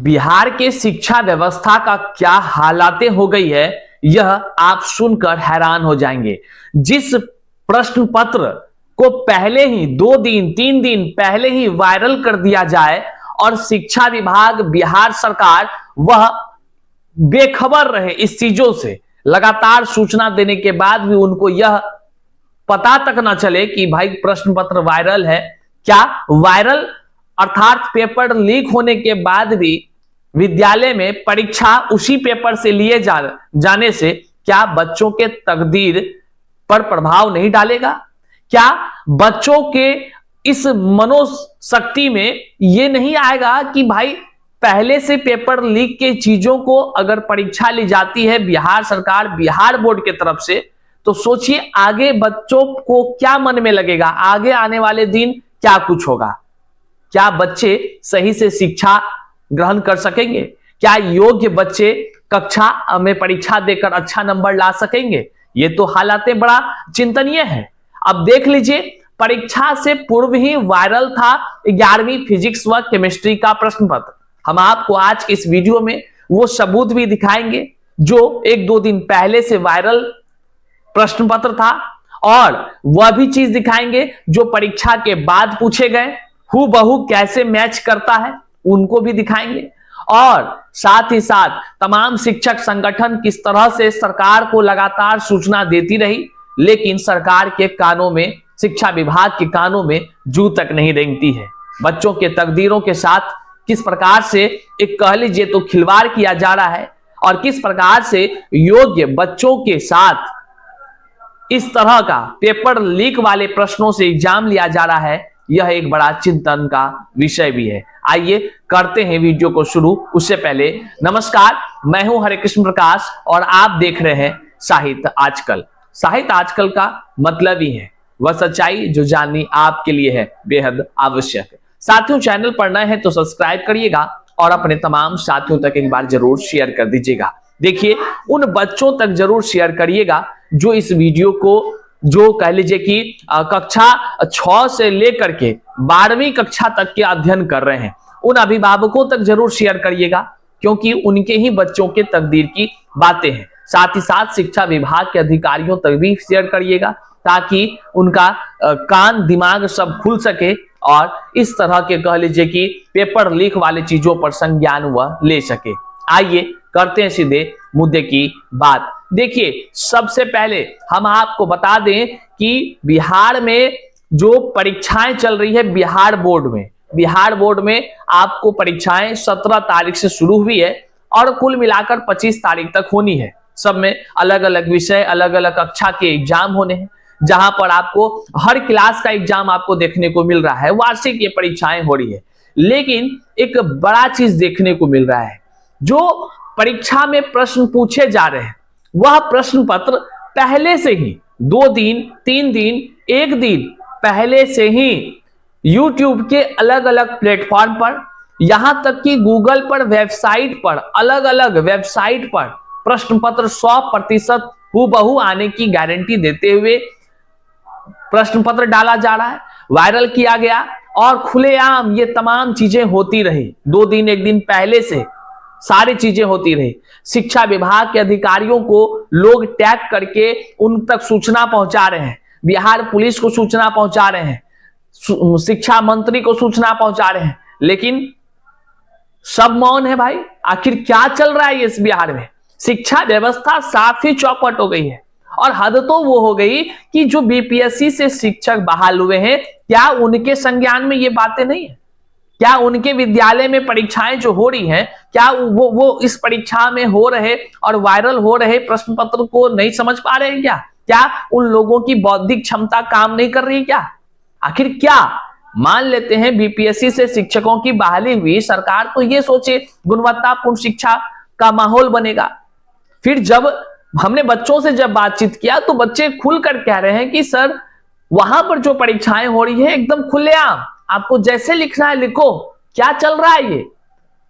बिहार के शिक्षा व्यवस्था का क्या हालातें हो गई है, यह आप सुनकर हैरान हो जाएंगे। जिस प्रश्न पत्र को पहले ही 2 दिन 3 दिन पहले ही वायरल कर दिया जाए और शिक्षा विभाग, बिहार सरकार वह बेखबर रहे इस चीजों से, लगातार सूचना देने के बाद भी उनको यह पता तक ना चले कि भाई प्रश्न पत्र वायरल है। क्या वायरल अर्थात पेपर लीक होने के बाद भी विद्यालय में परीक्षा उसी पेपर से लिए जाने से क्या बच्चों के तकदीर पर प्रभाव नहीं डालेगा? क्या बच्चों के इस मनोशक्ति में यह नहीं आएगा कि भाई पहले से पेपर लीक के चीजों को अगर परीक्षा ली जाती है बिहार सरकार, बिहार बोर्ड की तरफ से, तो सोचिए आगे बच्चों को क्या मन में लगेगा, आगे आने वाले दिन क्या कुछ होगा। क्या बच्चे सही से शिक्षा ग्रहण कर सकेंगे? क्या योग्य बच्चे कक्षा में परीक्षा देकर अच्छा नंबर ला सकेंगे? ये तो हालातें बड़ा चिंतनीय है। अब देख लीजिए, परीक्षा से पूर्व ही वायरल था 11वीं फिजिक्स व केमिस्ट्री का प्रश्न पत्र। हम आपको आज इस वीडियो में वो सबूत भी दिखाएंगे जो 1-2 दिन पहले से वायरल प्रश्न पत्र था, और वह भी चीज दिखाएंगे जो परीक्षा के बाद पूछे गए, हूबहू कैसे मैच करता है उनको भी दिखाएंगे। और साथ ही साथ तमाम शिक्षक संगठन किस तरह से सरकार को लगातार सूचना देती रही, लेकिन सरकार के कानों में, शिक्षा विभाग के कानों में जू तक नहीं रेंगती है। बच्चों के तकदीरों के साथ किस प्रकार से एक कह लीजिए तो खिलवाड़ किया जा रहा है, और किस प्रकार से योग्य बच्चों के साथ इस तरह का पेपर लीक वाले प्रश्नों से एग्जाम लिया जा रहा है, यह एक बड़ा चिंतन का विषय भी है। आइए करते हैं वीडियो को शुरू। उससे पहले नमस्कार, मैं हूं हरे कृष्ण प्रकाश और आप देख रहे हैं साहित्य आजकल। साहित्य आजकल का मतलब ही है वह सच्चाई जो जाननी आपके लिए है बेहद आवश्यक। साथियों, चैनल पर नए हैं तो सब्सक्राइब करिएगा और अपने तमाम साथियों तक एक बार जरूर शेयर कर दीजिएगा। देखिए, उन बच्चों तक जरूर शेयर करिएगा जो इस वीडियो को, जो कह लीजिए कि कक्षा 6 से लेकर के 12वीं कक्षा तक के अध्ययन कर रहे हैं, उन अभिभावकों तक जरूर शेयर करिएगा, क्योंकि उनके ही बच्चों के तकदीर की बातें हैं। साथ ही साथ शिक्षा विभाग के अधिकारियों तक भी शेयर करिएगा, ताकि उनका कान दिमाग सब खुल सके और इस तरह के कह लीजिए कि पेपर लीक वाले चीजों पर संज्ञान वह ले सके। आइए करते हैं सीधे मुद्दे की बात। देखिए, सबसे पहले हम आपको बता दें कि बिहार में जो परीक्षाएं चल रही है बिहार बोर्ड में आपको परीक्षाएं 17 तारीख से शुरू हुई है और कुल मिलाकर 25 तारीख तक होनी है। सब में अलग अलग विषय, अलग अलग कक्षा के एग्जाम होने हैं, जहां पर आपको हर क्लास का एग्जाम आपको देखने को मिल रहा है। वार्षिक ये परीक्षाएं हो रही है, लेकिन एक बड़ा चीज देखने को मिल रहा है, जो परीक्षा में प्रश्न पूछे जा रहे हैं वह प्रश्न पत्र पहले से ही 2 दिन 3 दिन 1 दिन पहले से ही YouTube के अलग अलग प्लेटफॉर्म पर, यहां तक कि गूगल पर वेबसाइट पर, अलग अलग वेबसाइट पर प्रश्न पत्र 100% हूबहू आने की गारंटी देते हुए प्रश्न पत्र डाला जा रहा है, वायरल किया गया और खुलेआम ये तमाम चीजें होती रही। 2 दिन 1 दिन पहले से सारी चीजें होती रही। शिक्षा विभाग के अधिकारियों को लोग टैग करके उन तक सूचना पहुंचा रहे हैं, बिहार पुलिस को सूचना पहुंचा रहे हैं, शिक्षा मंत्री को सूचना पहुंचा रहे हैं, लेकिन सब मौन है भाई। आखिर क्या चल रहा है इस बिहार में? शिक्षा व्यवस्था साफ ही चौपट हो गई है, और हद तो वो हो गई कि जो बीपीएससी से शिक्षक बहाल हुए हैं, क्या उनके संज्ञान में ये बातें नहीं है? क्या उनके विद्यालय में परीक्षाएं जो हो रही हैं, क्या वो इस परीक्षा में हो रहे और वायरल हो रहे प्रश्न पत्र को नहीं समझ पा रहे हैं क्या? क्या उन लोगों की बौद्धिक क्षमता काम नहीं कर रही क्या? आखिर क्या? मान लेते हैं बीपीएससी से शिक्षकों की बहाली हुई, सरकार तो ये सोचे गुणवत्तापूर्ण शिक्षा का माहौल बनेगा। फिर जब हमने बच्चों से जब बातचीत किया तो बच्चे खुलकर कह रहे हैं कि सर, वहां पर जो परीक्षाएं हो रही है एकदम खुलेआम, आपको जैसे लिखना है लिखो। क्या चल रहा है ये?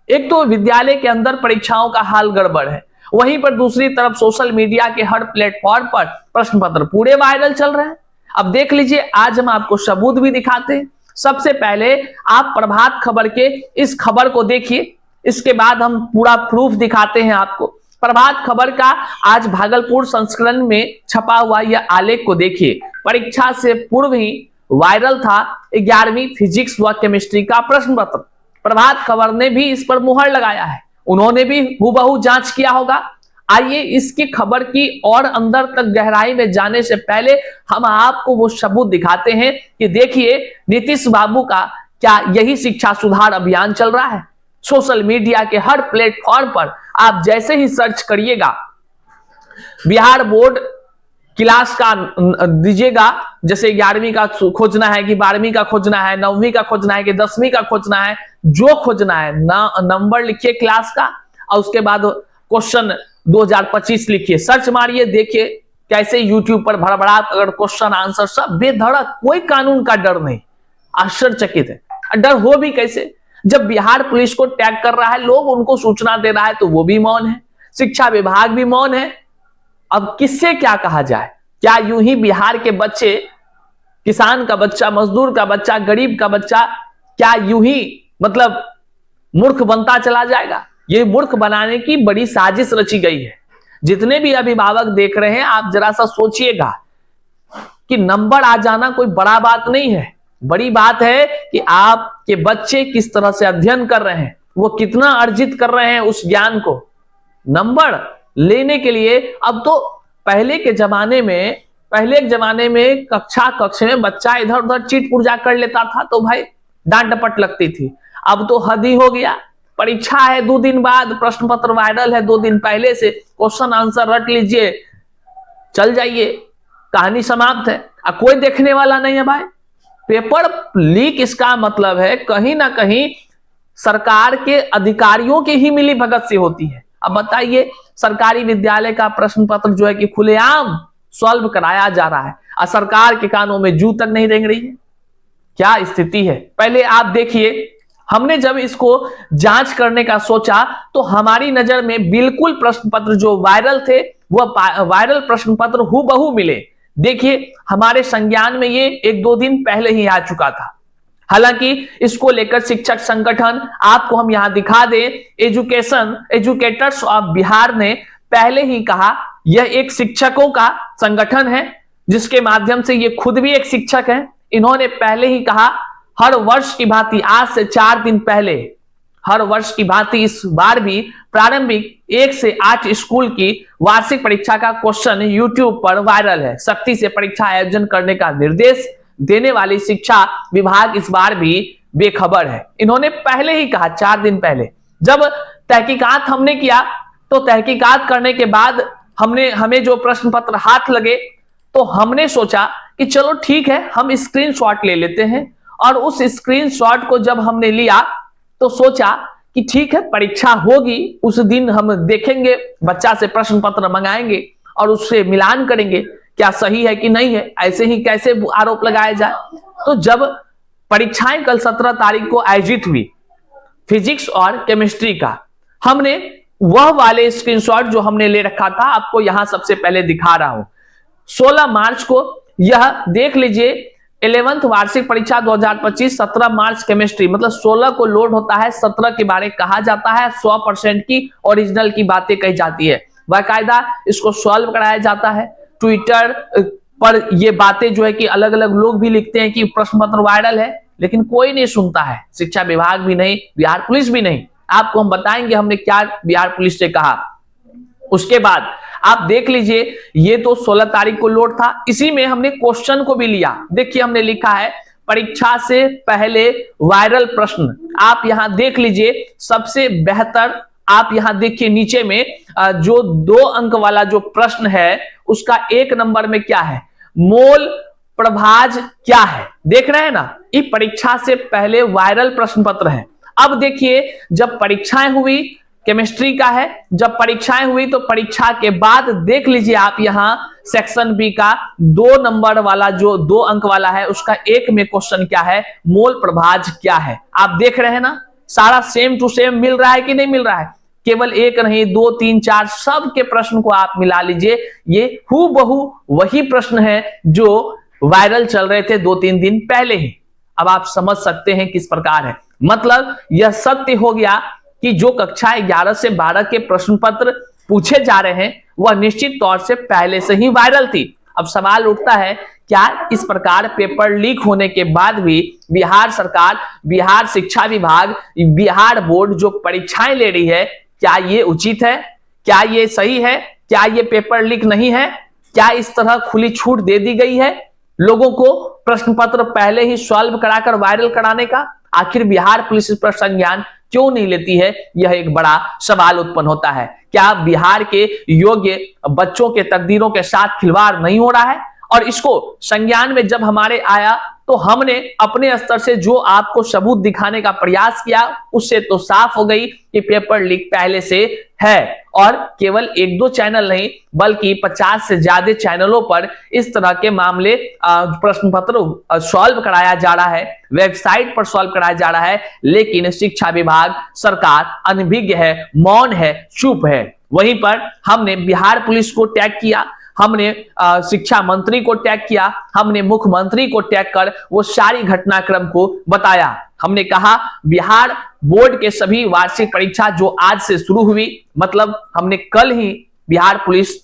एक तो विद्यालय के अंदर परीक्षाओं का हाल गड़बड़ है, वहीं पर दूसरी तरफ सोशल मीडिया के हर प्लेटफॉर्म पर प्रश्न पत्र पूरे वायरल चल रहे हैं। अब देख लीजिए, आज हम आपको सबूत भी दिखाते हैं। सबसे पहले आप प्रभात खबर के इस खबर को देखिए। इसके बाद हम पूरा प्रूफ दिखाते हैं आपको। प्रभात खबर का आज भागलपुर संस्करण में छपा हुआ यह आलेख को देखिए। परीक्षा से पूर्व ही वायरल था 11वीं फिजिक्स व केमिस्ट्री का प्रश्न पत्र। प्रभात खबर ने भी इस पर मुहर लगाया है, उन्होंने भी हूबहू जांच किया होगा। आइए इसकी खबर की और अंदर तक गहराई में जाने से पहले हम आपको वो सबूत दिखाते हैं कि देखिए नीतीश बाबू का क्या यही शिक्षा सुधार अभियान चल रहा है। सोशल मीडिया के हर प्लेटफॉर्म पर आप जैसे ही सर्च करिएगा, बिहार बोर्ड क्लास का दीजिएगा, जैसे 11वीं का खोजना है कि 12वीं का खोजना है, 9वीं का खोजना है कि 10वीं का खोजना है, जो खोजना है नंबर लिखिए क्लास का और उसके बाद क्वेश्चन 2025 लिखिए, सर्च मारिए, देखिए कैसे यूट्यूब पर भड़बड़ा अगर क्वेश्चन आंसर सब बेधड़क, कोई कानून का डर नहीं। आश्चर्यचकित है, डर हो भी कैसे जब बिहार पुलिस को टैग कर रहा है, लोग उनको सूचना दे रहा है तो वो भी मौन है, शिक्षा विभाग भी मौन है। अब किससे क्या कहा जाए? क्या यूं ही बिहार के बच्चे, किसान का बच्चा, मजदूर का बच्चा, गरीब का बच्चा, क्या यूं ही मतलब मूर्ख बनता चला जाएगा? ये मूर्ख बनाने की बड़ी साजिश रची गई है। जितने भी अभिभावक देख रहे हैं, आप जरा सा सोचिएगा कि नंबर आ जाना कोई बड़ा बात नहीं है, बड़ी बात है कि आपके बच्चे किस तरह से अध्ययन कर रहे हैं, वो कितना अर्जित कर रहे हैं उस ज्ञान को। नंबर लेने के लिए अब तो पहले के जमाने में कक्षा में बच्चा इधर उधर चीट पुर्जा कर लेता था तो भाई डांट डपट लगती थी। अब तो हद ही हो गया, परीक्षा है 2 दिन बाद, प्रश्न पत्र वायरल है 2 दिन पहले से, क्वेश्चन आंसर रट लीजिए, चल जाइए, कहानी समाप्त है। अब कोई देखने वाला नहीं है भाई। पेपर लीक इसका मतलब है कहीं ना कहीं सरकार के अधिकारियों की ही मिली भगत से होती है। अब बताइए, सरकारी विद्यालय का प्रश्न पत्र जो है कि खुलेआम सॉल्व कराया जा रहा है और सरकार के कानों में जू तक नहीं रेंग रही है। क्या स्थिति है? पहले आप देखिए, हमने जब इसको जांच करने का सोचा तो हमारी नजर में बिल्कुल प्रश्न पत्र जो वायरल थे वह वायरल प्रश्न पत्र हूबहू मिले। देखिए हमारे संज्ञान में ये 1-2 दिन पहले ही आ चुका था। हालांकि इसको लेकर शिक्षक संगठन, आपको हम यहां दिखा दें, एजुकेटर्स ऑफ बिहार ने पहले ही कहा, यह एक शिक्षकों का संगठन है जिसके माध्यम से ये खुद भी एक शिक्षक है। इन्होंने पहले ही कहा, हर वर्ष की भांति आज से 4 दिन पहले, हर वर्ष की भांति इस बार भी प्रारंभिक 1 से 8 स्कूल की वार्षिक परीक्षा का क्वेश्चन यूट्यूब पर वायरल है। सख्ती से परीक्षा आयोजन करने का निर्देश देने वाली शिक्षा विभाग इस बार भी बेखबर है। इन्होंने पहले ही कहा 4 दिन पहले। जब तहकीकात हमने किया तो तहकीकात करने के बाद हमें जो प्रश्न पत्र हाथ लगे तो हमने सोचा कि चलो ठीक है, हम स्क्रीनशॉट ले लेते हैं। और उस स्क्रीनशॉट को जब हमने लिया तो सोचा कि ठीक है, परीक्षा होगी उस दिन हम देखेंगे, बच्चा से प्रश्न पत्र मंगाएंगे और उससे मिलान करेंगे क्या सही है कि नहीं है, ऐसे ही कैसे आरोप लगाया जाए। तो जब परीक्षाएं कल 17 तारीख को आयोजित हुई फिजिक्स और केमिस्ट्री का, हमने वह वाले स्क्रीनशॉट जो हमने ले रखा था आपको यहां सबसे पहले दिखा रहा हूं। 16 मार्च को यह देख लीजिए, 11th वार्षिक परीक्षा 2025 17 मार्च केमिस्ट्री, मतलब 16 को लोड होता है, 17 के बारे कहा जाता है, 100% की ओरिजिनल की बातें कही जाती है, बाकायदा इसको सॉल्व कराया जाता है। ट्विटर पर ये बातें जो है कि अलग अलग लोग भी लिखते हैं कि प्रश्न पत्र वायरल है, लेकिन कोई नहीं सुनता है, शिक्षा विभाग भी नहीं, बिहार पुलिस भी नहीं। आपको हम बताएंगे हमने क्या बिहार पुलिस से कहा। उसके बाद आप देख लीजिए, ये तो 16 तारीख को लोड था, इसी में हमने क्वेश्चन को भी लिया। देखिए हमने लिखा है परीक्षा से पहले वायरल प्रश्न, आप यहां देख लीजिए सबसे बेहतर। आप यहां देखिए नीचे में जो 2 अंक वाला जो प्रश्न है उसका 1 नंबर में क्या है, मोल प्रभाज क्या है, देख रहे हैं ना, ये परीक्षा से पहले वायरल प्रश्न पत्र है। अब देखिए जब परीक्षाएं हुई, केमिस्ट्री का है, जब परीक्षाएं हुई तो परीक्षा के बाद देख लीजिए आप यहां सेक्शन बी का 2 नंबर वाला जो 2 अंक वाला है उसका 1 में क्वेश्चन क्या है, मोल प्रभाज क्या है। आप देख रहे हैं ना, सारा सेम टू सेम मिल रहा है कि नहीं मिल रहा है, केवल 1 नहीं 2 3 4 सब के प्रश्न को आप मिला लीजिए, ये हूबहू वही प्रश्न है जो वायरल चल रहे थे 2-3 दिन पहले ही। अब आप समझ सकते हैं किस प्रकार है, मतलब यह सत्य हो गया कि जो कक्षा 11 से 12 के प्रश्न पत्र पूछे जा रहे हैं वह निश्चित तौर से पहले से ही वायरल थी। अब सवाल उठता है, क्या इस प्रकार पेपर लीक होने के बाद भी बिहार सरकार, बिहार शिक्षा विभाग, बिहार बोर्ड जो परीक्षाएं ले रही है, क्या ये उचित है? क्या ये सही है? क्या ये पेपर लीक नहीं है? क्या इस तरह खुली छूट दे दी गई है लोगों को प्रश्न पत्र पहले ही सॉल्व कराकर वायरल कराने का? आखिर बिहार पुलिस इस पर संज्ञान क्यों नहीं लेती है? यह एक बड़ा सवाल उत्पन्न होता है। क्या बिहार के योग्य बच्चों के तकदीरों के साथ खिलवाड़ नहीं हो रहा है? और इसको संज्ञान में जब हमारे आया तो हमने अपने स्तर से जो आपको सबूत दिखाने का प्रयास किया, उससे तो साफ हो गई कि पेपर लीक पहले से है। और केवल एक दो चैनल नहीं बल्कि 50 से ज्यादा चैनलों पर इस तरह के मामले प्रश्न पत्र सॉल्व कराया जा रहा है, वेबसाइट पर सॉल्व कराया जा रहा है, लेकिन शिक्षा विभाग, सरकार अनभिज्ञ है, मौन है, चुप है। वहीं पर हमने बिहार पुलिस को टैग किया, हमने शिक्षा मंत्री को टैग किया, हमने मुख्यमंत्री को टैग कर वो सारी घटनाक्रम को बताया। हमने कहा बिहार बोर्ड के सभी वार्षिक परीक्षा जो आज से शुरू हुई, मतलब हमने कल ही बिहार पुलिस,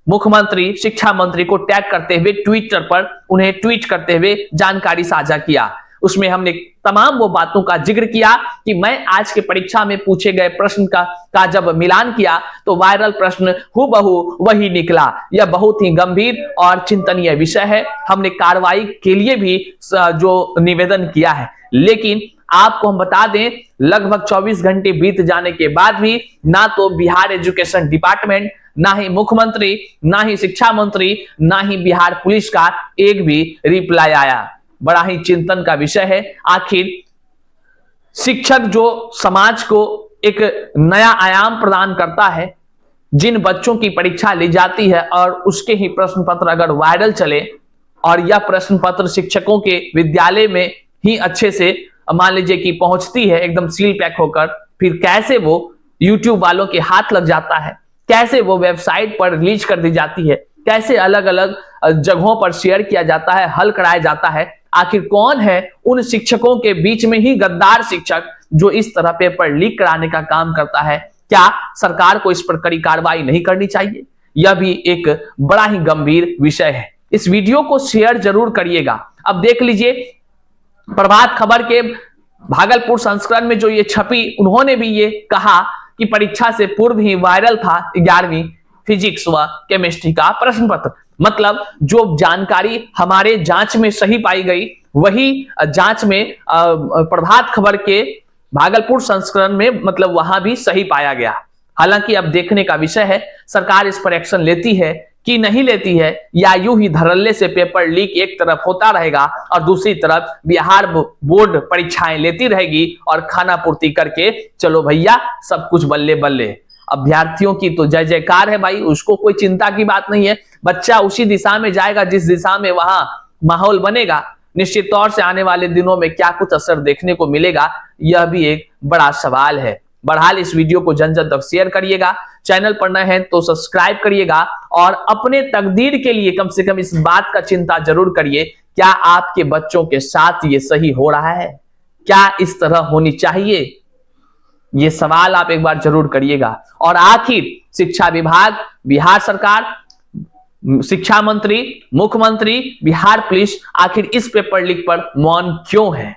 मुख्यमंत्री, शिक्षा मंत्री को टैग करते हुए ट्विटर पर उन्हें ट्वीट करते हुए जानकारी साझा किया। उसमें हमने तमाम वो बातों का जिक्र किया कि मैं आज के परीक्षा में पूछे गए प्रश्न का जब मिलान किया तो वायरल प्रश्न हूबहू वही निकला। यह बहुत ही गंभीर और चिंतनीय विषय है। हमने कार्रवाई के लिए भी जो निवेदन किया है, लेकिन आपको हम बता दें लगभग 24 घंटे बीत जाने के बाद भी ना तो बिहार एजुकेशन डिपार्टमेंट, ना ही मुख्यमंत्री, ना ही शिक्षा मंत्री, ना ही बिहार पुलिस का एक भी रिप्लाई आया। बड़ा ही चिंतन का विषय है। आखिर शिक्षक जो समाज को एक नया आयाम प्रदान करता है, जिन बच्चों की परीक्षा ली जाती है और उसके ही प्रश्न पत्र अगर वायरल चले और यह प्रश्न पत्र शिक्षकों के विद्यालय में ही अच्छे से मान लीजिए कि पहुंचती है एकदम सील पैक होकर, फिर कैसे वो यूट्यूब वालों के हाथ लग जाता है, कैसे वो वेबसाइट पर रिलीज कर दी जाती है, कैसे अलग अलग जगहों पर शेयर किया जाता है, हल कराया जाता है। आखिर कौन है उन शिक्षकों के बीच में ही गद्दार शिक्षक जो इस तरह पेपर लीक कराने का काम करता है? क्या सरकार को इस पर कड़ी कार्रवाई नहीं करनी चाहिए? यह भी एक बड़ा ही गंभीर विषय है। इस वीडियो को शेयर जरूर करिएगा। अब देख लीजिए प्रभात खबर के भागलपुर संस्करण में जो ये छपी, उन्होंने भी ये कहा कि परीक्षा से पूर्व ही वायरल था 11वीं फिजिक्स व केमिस्ट्री का प्रश्न पत्र। मतलब जो जानकारी हमारे जांच में सही पाई गई वही जांच में प्रभात खबर के भागलपुर संस्करण में मतलब वहां भी सही पाया गया। हालांकि अब देखने का विषय है सरकार इस पर एक्शन लेती है कि नहीं लेती है, या यूं ही धड़ल्ले से पेपर लीक एक तरफ होता रहेगा और दूसरी तरफ बिहार बोर्ड परीक्षाएं लेती रहेगी और खाना पूर्ति करके चलो भैया सब कुछ बल्ले बल्ले। अभ्यर्थियों की तो जय जयकार है भाई, उसको कोई चिंता की बात नहीं है। बच्चा उसी दिशा में जाएगा जिस दिशा में वहां माहौल बनेगा। निश्चित तौर से आने वाले दिनों में क्या कुछ असर देखने को मिलेगा, यह भी एक बड़ा सवाल है। बहरहाल इस वीडियो को जन जन तक शेयर करिएगा, चैनल पर नए हैं तो सब्सक्राइब करिएगा और अपने तकदीर के लिए कम से कम इस बात का चिंता जरूर करिए, क्या आपके बच्चों के साथ ये सही हो रहा है? क्या इस तरह होनी चाहिए? ये सवाल आप एक बार जरूर करिएगा। और आखिर शिक्षा विभाग, बिहार सरकार, शिक्षा मंत्री, मुख्यमंत्री, बिहार पुलिस आखिर इस पेपर लीक पर मौन क्यों है?